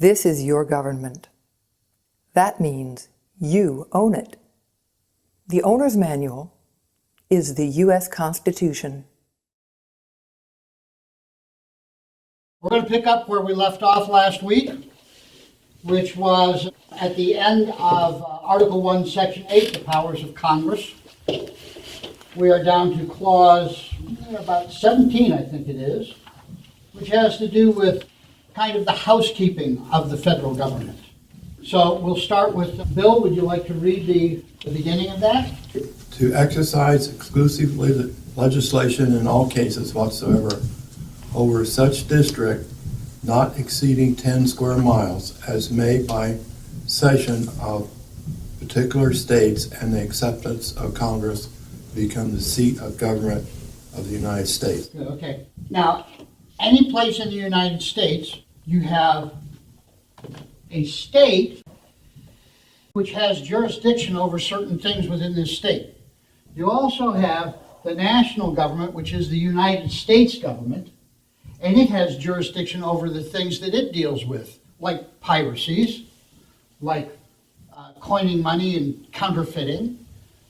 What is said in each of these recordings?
This is your government. That means you own it. The owner's manual is the U.S. Constitution. We're going to pick up where we left off last week, which was at the end of Article 1, Section 8, the powers of Congress. We are down to clause about 17, I think it is, which has to do with kind of the housekeeping of the federal government. So we'll start with Bill. Would you like to read the beginning of that? To exercise exclusively legislation in all cases whatsoever over such district not exceeding 10 square miles as may by session of particular states and the acceptance of Congress become the seat of government of the United States. Okay. Now, any place in the United States, you have a state which has jurisdiction over certain things within this state. You also have the national government, which is the United States government, and it has jurisdiction over the things that it deals with, like piracies, like coining money and counterfeiting,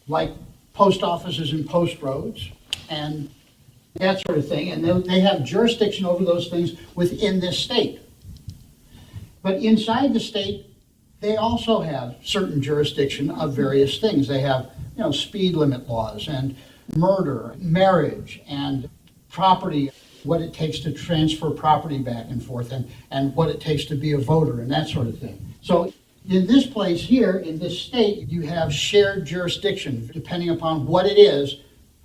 like post offices and post roads, and that sort of thing. And they have jurisdiction over those things within this state. But inside the state, they also have certain jurisdiction of various things. They have, speed limit laws and murder, marriage, and property, what it takes to transfer property back and forth, and what it takes to be a voter, and that sort of thing. So in this place here, in this state, you have shared jurisdiction, depending upon what it is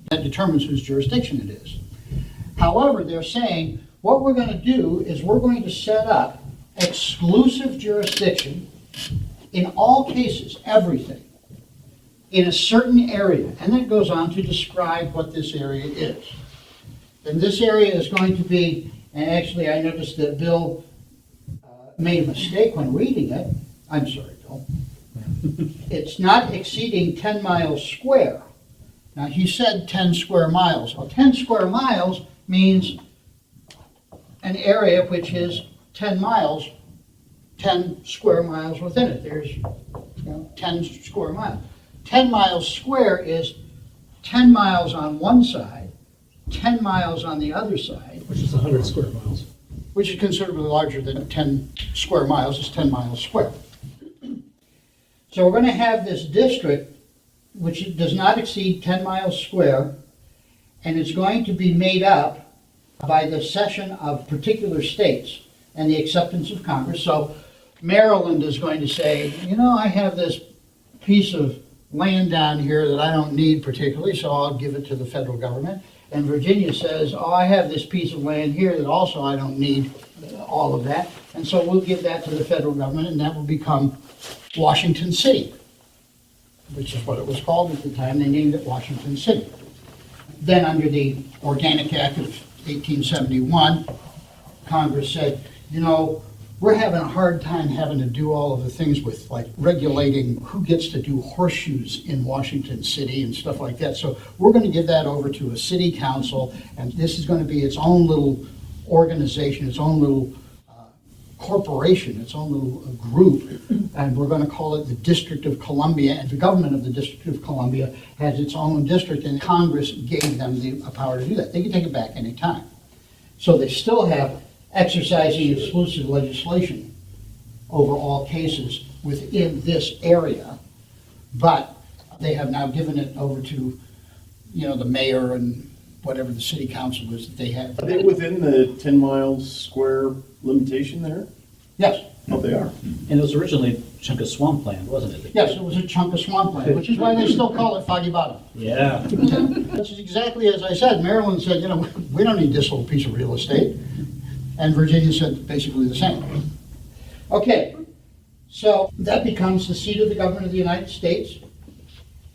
that determines whose jurisdiction it is. However, they're saying, what we're going to do is we're going to set up exclusive jurisdiction in all cases, everything, in a certain area. And then it goes on to describe what this area is. And this area is going to be, and actually I noticed that Bill made a mistake when reading it. I'm sorry, Bill. It's not exceeding 10 miles square. Now, he said 10 square miles. Well, 10 square miles means an area which is 10 miles, 10 square miles within it. There's 10 square miles. 10 miles square is 10 miles on one side, 10 miles on the other side. Which is 100 square miles. Which is considerably larger than 10 square miles. It's 10 miles square. So we're going to have this district which does not exceed 10 miles square, and it's going to be made up by the cession of particular states and the acceptance of Congress. So Maryland is going to say, I have this piece of land down here that I don't need particularly, so I'll give it to the federal government. And Virginia says, I have this piece of land here that also I don't need all of that, and so we'll give that to the federal government, and that will become Washington City, which is what it was called at the time. They named it Washington City. Then under the Organic Act of 1871, Congress said, we're having a hard time having to do all of the things with like regulating who gets to do horseshoes in Washington City and stuff like that. So we're going to give that over to a city council, and this is going to be its own little organization, its own little corporation, its own little group, and we're going to call it the District of Columbia, and the government of the District of Columbia has its own district, and Congress gave them the power to do that. They can take it back any time. So they still have exercising exclusive legislation over all cases within this area, but they have now given it over to, the mayor and whatever the city council is that they have. Are they within the 10 miles square limitation there? Yes. Oh, they are. And it was originally a chunk of swampland, wasn't it? Yes, it was a chunk of swampland, which is why they still call it Foggy Bottom. Yeah. This is exactly as I said. Maryland said, we don't need this little piece of real estate. And Virginia said basically the same. Okay, so that becomes the seat of the government of the United States.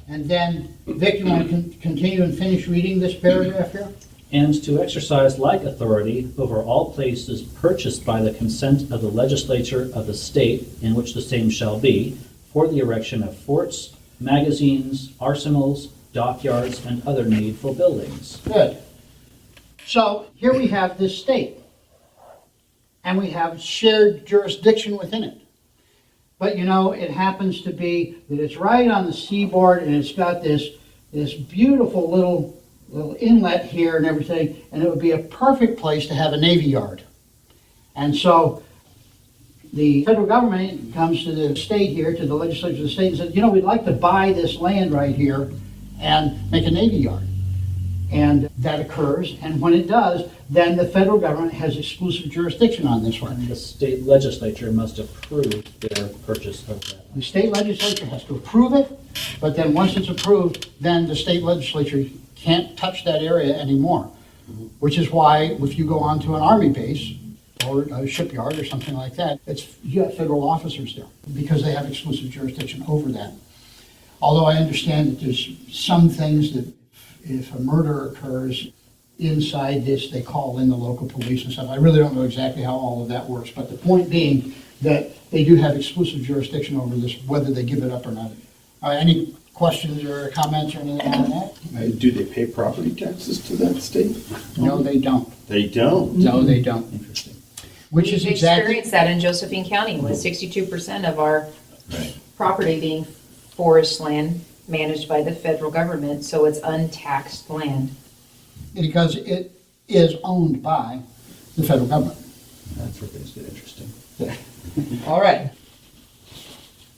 And then, Vic, you want to continue and finish reading this paragraph here? And to exercise like authority over all places purchased by the consent of the legislature of the state in which the same shall be, for the erection of forts, magazines, arsenals, dockyards, and other needful buildings. Good. So here we have this state. and we have shared jurisdiction within it. But you know, it happens to be that it's right on the seaboard and it's got this beautiful little inlet here and everything, and it would be a perfect place to have a Navy Yard. And so the federal government comes to the state here, to the legislature of the state, and says, you know, we'd like to buy this land right here and make a Navy Yard. And that occurs, and when it does, then the federal government has exclusive jurisdiction on this one. And the state legislature must approve their purchase of that. The state legislature has to approve it, but then once it's approved, then the state legislature can't touch that area anymore. Which is why if you go onto an army base or a shipyard or something like that, you have federal officers there because they have exclusive jurisdiction over that. Although I understand that there's some things that if a murder occurs inside this, they call in the local police and stuff. I really don't know exactly how all of that works, but the point being that they do have exclusive jurisdiction over this, whether they give it up or not. Any questions or comments or anything on that? Do they pay property taxes to that state? No, they don't. They don't. No, they don't. Interesting. Which is We exactly, experienced that in Josephine County with 62% of our property being forest land managed by the federal government, so it's untaxed land. because it is owned by the federal government. That's where things get interesting. All right.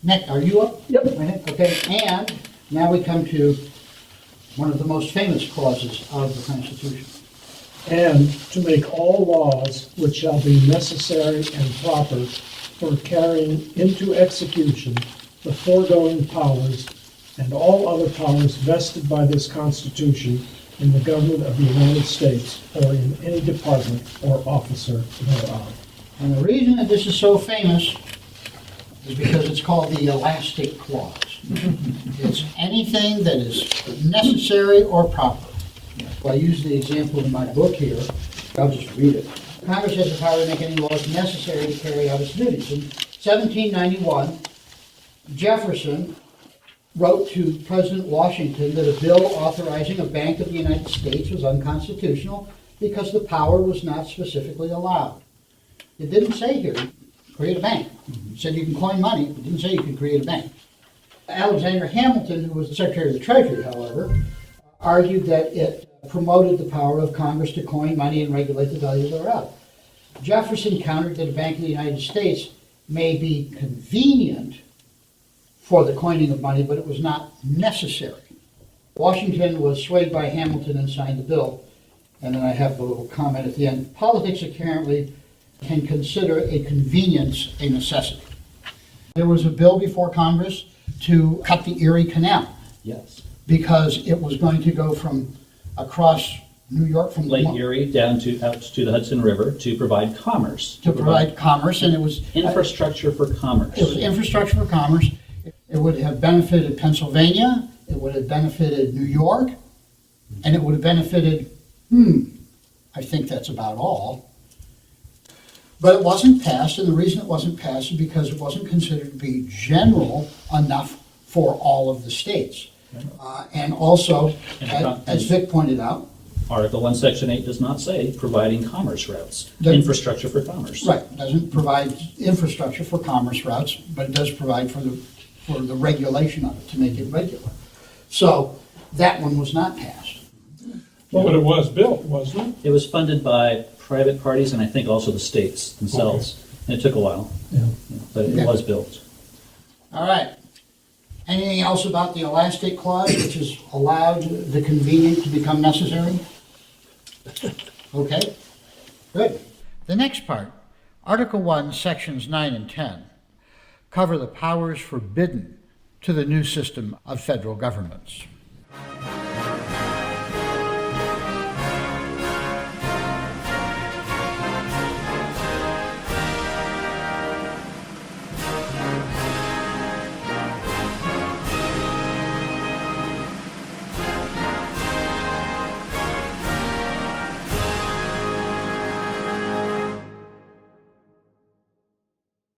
Nick, are you up? Yep. Okay, and now we come to one of the most famous clauses of the Constitution. And to make all laws which shall be necessary and proper for carrying into execution the foregoing powers and all other powers vested by this Constitution in the government of the United States or in any department or officer thereof. And the reason that this is so famous is because it's called the elastic clause. It's anything that is necessary or proper. Well, I use the example in my book here. I'll just read it. Congress has the power to make any laws necessary to carry out its duties. In 1791, Jefferson wrote to President Washington that a bill authorizing a Bank of the United States was unconstitutional because the power was not specifically allowed. It didn't say here, create a bank. It said you can coin money, but it didn't say you could create a bank. Alexander Hamilton, who was the Secretary of the Treasury, however, argued that it promoted the power of Congress to coin money and regulate the value thereof. Jefferson countered that a Bank of the United States may be convenient for the coining of money, but it was not necessary. Washington was swayed by Hamilton and signed the bill. And then I have a little comment at the end. Politics apparently can consider a convenience a necessity. There was a bill before Congress to cut the Erie Canal Yes. because it was going to go from across New York from Lake Erie down out to the Hudson River to provide commerce. to provide commerce, and it was Infrastructure for commerce. It was infrastructure for commerce. It would have benefited Pennsylvania, it would have benefited New York, and it would have benefited, I think that's about all. But it wasn't passed, and the reason it wasn't passed is because it wasn't considered to be general enough for all of the states. And also, as Vic pointed out, Article 1, Section 8 does not say providing commerce routes, The- infrastructure for commerce. right, it doesn't provide infrastructure for commerce routes, but it does provide for the regulation of it, to make it regular. So that one was not passed. Well, but it was built, wasn't It was funded by private parties and I think also the states themselves. And it took a while, it? Yeah. but it Yeah. was built. All right. Anything else about the elastic clause, which has allowed the convenient to become necessary? Okay, good. The next part, Article 1, Sections 9 and 10, cover the powers forbidden to the new system of federal governments.